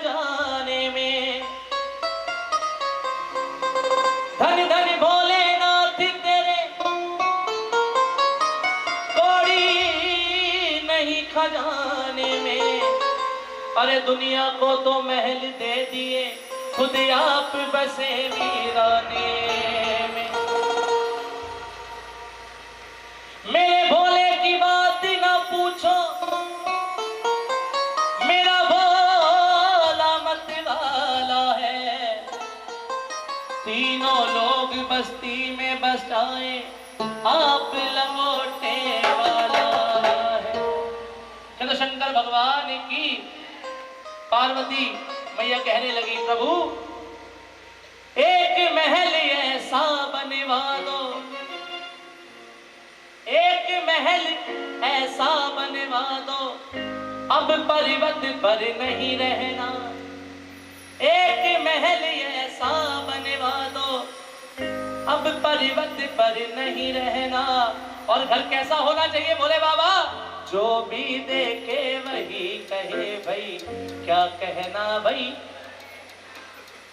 खजाने में। धन धन भोलेनाथ तेरे कौड़ी नहीं खजाने में। अरे दुनिया को तो महल दे दिए, खुद आप बसे वीराने में। मेरे भोले की बात ना पूछो, मेरा भोला मत वाला है। तीनों लोग बस्ती में बस आए, आप लंगोटे वाला है। चलो शंकर भगवान की पार्वती मैया कहने लगी, प्रभु एक महल ऐसा बनवा दो, एक महल ऐसा बनवा दो, अब पर्वत पर नहीं रहना। एक महल ऐसा बनवा दो, अब पर्वत पर नहीं रहना। और घर कैसा होना चाहिए बोले बाबा? जो भी देखे वही कहे भाई, क्या कहना भाई?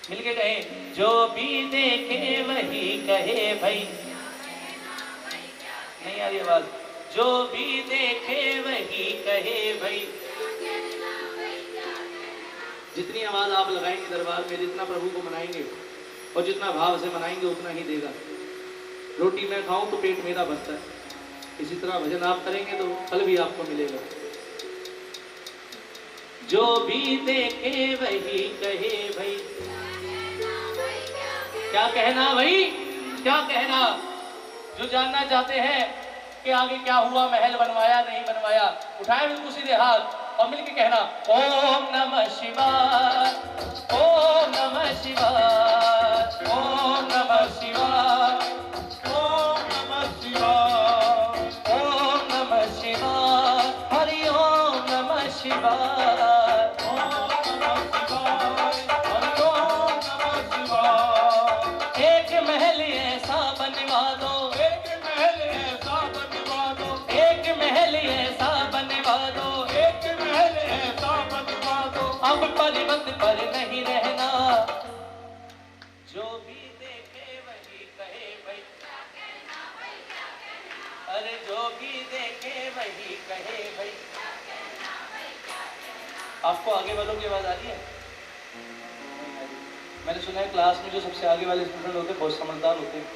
मिलके कहे, जो भी देखे वही कहे भाई। नहीं आ रही आवाज? जो भी देखे वही कहे भाई। जितनी आवाज आप लगाएंगे दरबार में, जितना प्रभु को मनाएंगे और जितना भाव से मनाएंगे उतना ही देगा। रोटी मैं खाऊं तो पेट मेरा भरता है, इसी तरह भजन आप करेंगे तो फल भी आपको मिलेगा। जो भी देखे वही कहे भाई, क्या कहना भाई, क्या कहना? जो जानना चाहते हैं कि आगे क्या हुआ, महल बनवाया नहीं बनवाया, उठाए बिल्कुल सीधे हाथ और मिलके कहना, ओम नमः शिवाय, ओम नमः शिवाय, ओम नमः शिवाय, ओम नमः शिवाय, ओम नमः शिवाय, हरि ओम नमः शिवाय, ओम नमः शिवाय, हरि ओम नमः शिवाय। एक महल ऐसा बनवा दो, एक महल ऐसा बनवा दो, एक महल ऐसा बनवा दो, एक महल ऐसा बनवा दो, अब पर्वत पर नहीं रहना। जो भी देखे वही कहे भाई, अरे जो भी देखे वही कहे भाई। आपको आगे वालों की आवाज आ रही है? मैंने सुना है क्लास में जो सबसे आगे वाले स्टूडेंट होते हैं बहुत समझदार होते हैं,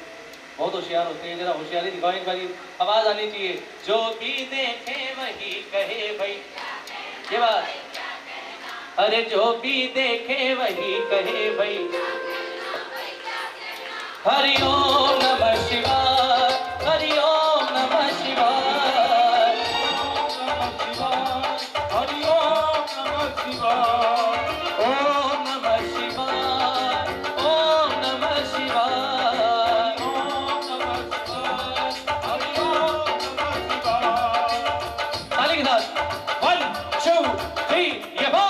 बहुत होशियार होते हैं। जरा होशियारी दिखाओ एक बारी, आवाज आनी चाहिए। जो भी देखे वही कहे भाई, ये बात। अरे जो भी देखे वही कहे भाई। हरि ओम नमः शिवाय, हरि ओम नमः शिवाय, हरि ओम नमः शिवाय, ओम नमः शिवाय, ओम नमः शिवाय, ओम नमः शिवाय, हरि ओम नमः शिवाय। ताली के साथ 1 2 3 ये हो।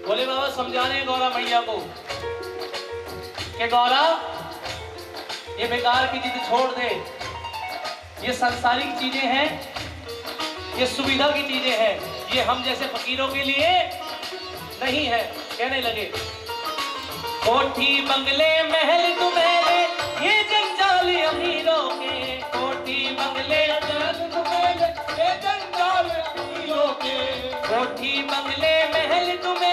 भोले बाबा समझाने गौरा मैया को कि गौरा ये बेकार की चीजें छोड़ दे, ये सांसारिक चीजें हैं, ये सुविधा की चीजें हैं, ये हम जैसे फकीरों के लिए नहीं है। कहने लगे कोठी बंगले महल तुम्हें ये जंजाल अमीरों के, कोठी बंगले महल तुम्हें ये जंजाल अमीरों के, कोठी बंगले महल तुम्हें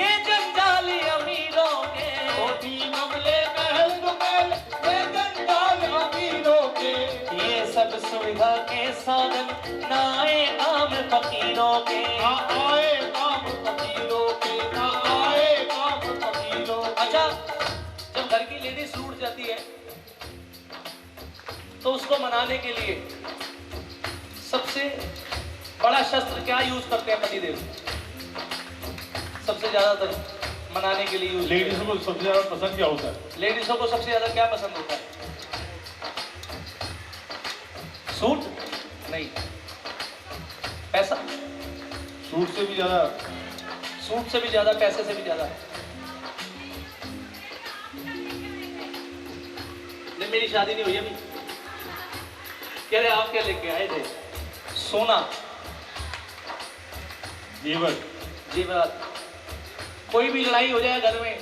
ये जंजाल अमीरों के, कोठी बंगले महल तुम्हें ये जंजाल अमीरों के। ये सब सुविधा के साधन ना आए काम फकीरों के, ना आए काम फकीरों के, ना आए काम फकीरों। अच्छा, जब घर की लेडीज टूट जाती है तो उसको मनाने के लिए सबसे बड़ा शस्त्र क्या यूज करते हैं पतिदेव? सबसे ज्यादातर मनाने के लिए लेडीजों को सबसे ज्यादा पसंद क्या होता है? लेडीजों को सबसे ज्यादा क्या पसंद होता है? सूट नहीं, पैसा। सूट से भी ज्यादा, सूट से भी ज्यादा, पैसे से भी ज्यादा। नहीं, मेरी शादी नहीं हुई अभी। कह रहे आप क्या लेके आए थे? सोना, जेवर, जेवरात। कोई भी लड़ाई हो जाए घर में,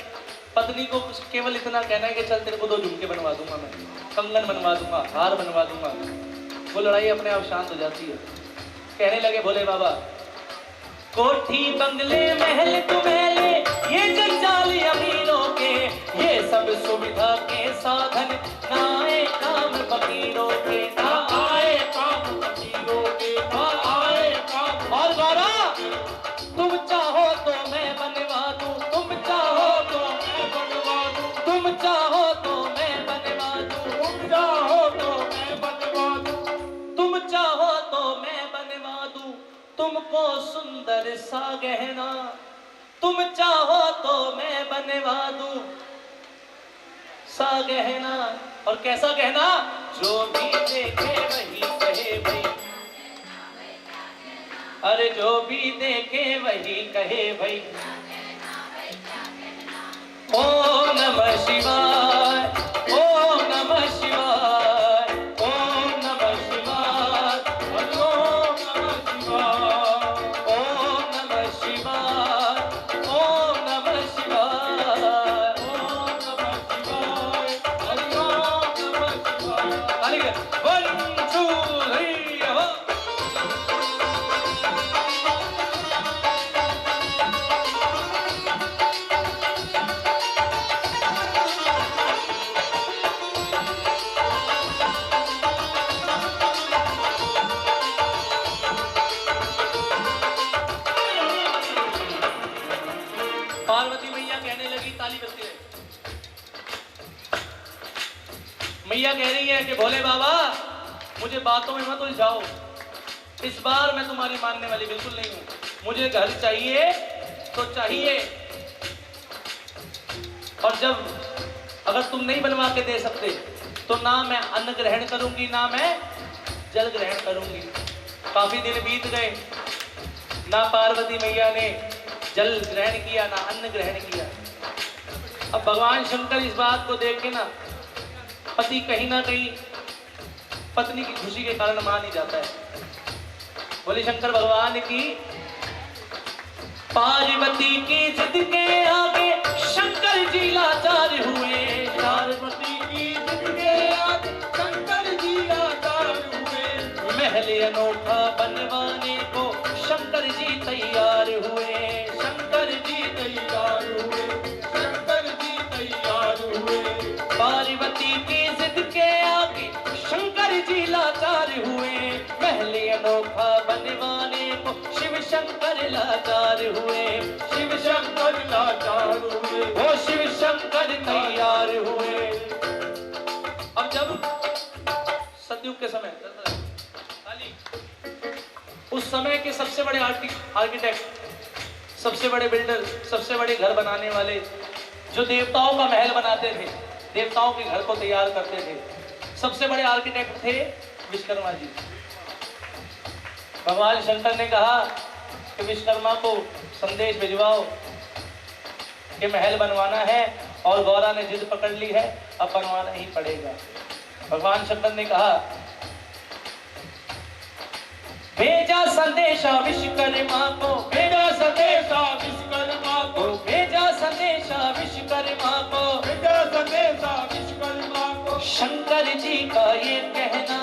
पत्नी को केवल इतना कहना है कि चल तेरे को 2 झुमके बनवा दूंगा, मैं कंगन बनवा दूंगा, हार बनवा दूंगा। वो लड़ाई अपने आप शांत हो जाती है। कहने लगे भोले बाबा, कोठी बंगले महल तुम्हेले ये जंजाल अमीरों के, ये सब सुविधा के साधन ना आए काम फकीरों के, ना आए काम फकीरों के, ना आए काम। और गौरा, तुम चाहो तो मैं बनवा दूं, तुम चाहो तो मैं बनवा दूं, तुम चाहो तो मैं बनवा दूं, तुम चाहो तो मैं बनवा दूं, तुम चाहो तो मैं बनवा दूं तुमको सुंदर सा गहना, तुम चाहो तो मैं बनवा दूं सा गहना। और कैसा गहना? जो भी देखे वही कहे भाई, अरे जो भी देखे वही कहे भाई। ओम नमः शिवाय, ओम नमः शिवाय, ओम नमः शिवाय, ओम नमः शिवाय, ओम नमः शिवाय, ओम नमः शिवाय, ओम नमः शिवाय, ओम नमः शिवाय। 1 2 3 हो। पार्वती मैया कहने लगी, ताली बजती रहे। मैया कह रही है कि भोले बाबा मुझे बातों में मत उलझाओ, इस बार मैं तुम्हारी मानने वाली बिल्कुल नहीं हूं। मुझे घर चाहिए तो चाहिए, और जब अगर तुम नहीं बनवा के दे सकते तो ना मैं अन्न ग्रहण करूंगी, ना मैं जल ग्रहण करूंगी। काफी दिन बीत गए, ना पार्वती मैया ने जल ग्रहण किया, ना अन्न ग्रहण किया। अब भगवान शंकर इस बात को देख के ना, पति कहीं ना कहीं पत्नी की खुशी के कारण मान ही जाता है। बोले शंकर भगवान की। पार्वती की जिद के आगे शंकर जी लाचार हुए, पार्वती की जिद के आगे शंकर जी लाचार हुए। महल अनोखा बनवाने को शंकर जी तैयार हुए, शंकर जी तैयार हुए, शंकर जी तैयार हुए। पार्वती की जिद के आगे शंकर जी लाचार हुए, महल अनोखा बनवाने को शिव शंकर लाचार हुए, शिव शंकर लाचार हुए, वो शिव शंकर तैयार हुए। अब जब सतयुग के समय, उस समय के सबसे बड़े आर्किटेक्ट, सबसे बड़े बिल्डर, सबसे बड़े घर बनाने वाले, जो देवताओं का महल बनाते थे, देवताओं के घर को तैयार करते थे, सबसे बड़े आर्किटेक्ट थे विश्वकर्मा जी। भगवान शंकर ने कहा कि विश्वकर्मा को संदेश भिजवाओ कि महल बनवाना है, और गौरा ने जिद पकड़ ली है, अब बनवाना ही पड़ेगा। भगवान शंकर ने कहा, भेजा संदेशा विश्वकर्मा को, भेजा संदेशा विश्वकर्मा को, भेजा संदेशा विश्वकर्मा को, भेजा संदेशा विश्वकर्मा को। शंकर जी का ये कहना,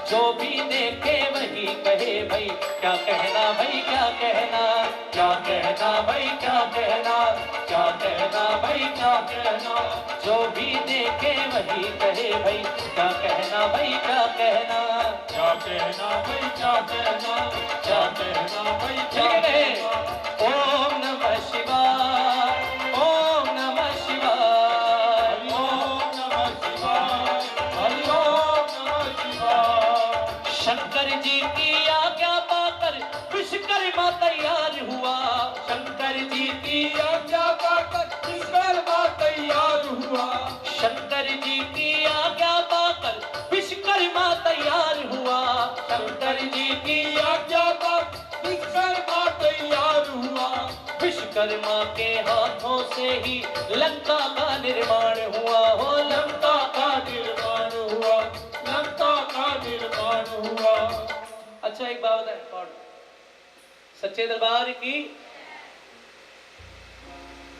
जो भी देखे वही कहे भाई। क्या कहना भाई, क्या कहना, क्या कहना भाई, क्या कहना, क्या कहना भाई, क्या कहना। जो भी देखे वही कहे भाई। क्या कहना भाई, क्या कहना, क्या कहना भाई, क्या कहना, क्या कहना भाई, क्या कहना। ओम नमः शिवाय, ओम नमः शिवाय, ओम नमः शिवाय, हरि ओम नमः शिवाय। विश्वकर्मा के हाथों से ही लंका का निर्माण हुआ हो, लंका का निर्माण हुआ, लंका का निर्माण हुआ। अच्छा एक बात है, सच्चे दरबार की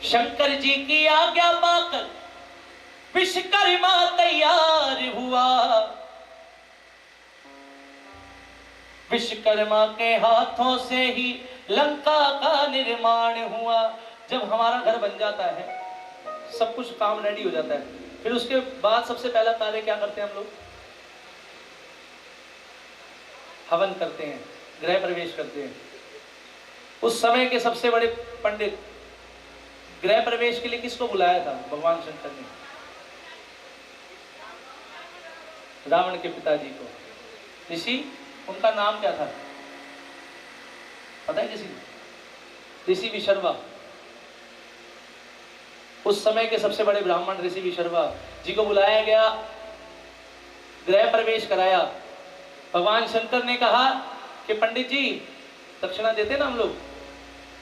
शंकर जी की आज्ञा पाकर विश्वकर्मा तैयार हुआ। विश्वकर्मा के हाथों से ही लंका का निर्माण हुआ। जब हमारा घर बन जाता है, सब कुछ काम रेडी हो जाता है, फिर उसके बाद सबसे पहला कार्य क्या करते हैं हम लोग? हवन करते हैं, गृह प्रवेश करते हैं। उस समय के सबसे बड़े पंडित गृह प्रवेश के लिए किसको बुलाया था? भगवान शंकर ने रावण के पिताजी को। ऋषि, उनका नाम क्या था पता है किसी को? ऋषि विशर्वा। उस समय के सबसे बड़े ब्राह्मण ऋषि विशर्वा जी को बुलाया गया, गृह प्रवेश कराया। भगवान शंकर ने कहा कि पंडित जी दक्षिणा देते ना हम लोग,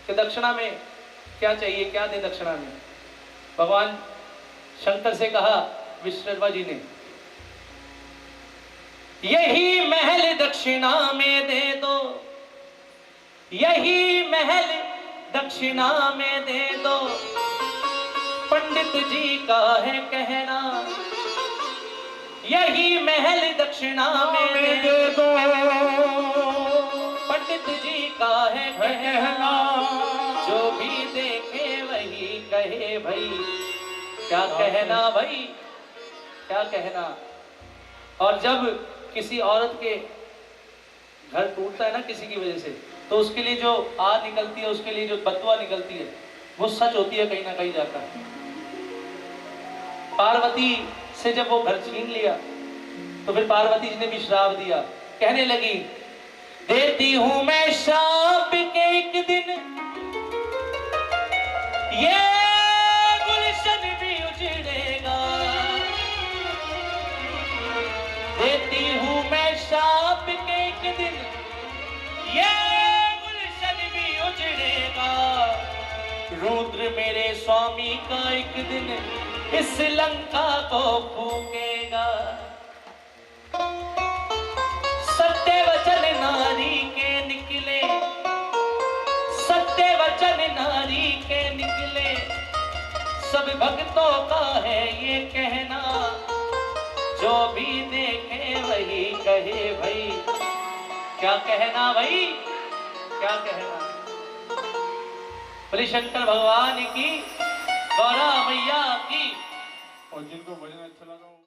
कि दक्षिणा में क्या चाहिए, क्या दे दक्षिणा में? भगवान शंकर से कहा विश्वकर्मा जी ने, यही महल दक्षिणा में दे दो, यही महल दक्षिणा में दे दो, पंडित जी का है कहना, यही महल दक्षिणा में दे दो, पंडित जी का है कहना, जो भी देखे वही कहे भाई। क्या कहना भाई, क्या कहना। और जब किसी औरत के घर टूटता है ना किसी की वजह से, तो उसके लिए जो आग निकलती है, उसके लिए जो बदुआ निकलती है, वो सच होती है कहीं ना कहीं जाकर। पार्वती से जब वो घर छीन लिया, तो फिर पार्वती जी ने भी श्राप दिया, कहने लगी देती हूं मैं श्राप के एक दिन, ये गुलशन भी उजड़ेगा, देती हूं मैं श्राप के एक दिन, ये गुलशन भी उजड़ेगा, रुद्र मेरे स्वामी का एक दिन इस लंका को फूकेगा। सत्य वचन नारी के निकले, सत्य वचन नारी के निकले, सब भक्तों का है ये कहना, जो भी देखे वही कहे भाई। क्या कहना भाई, क्या कहना। बोले शंकर भगवान की, गौरा मैया की। और जिनको भजन अच्छा लगा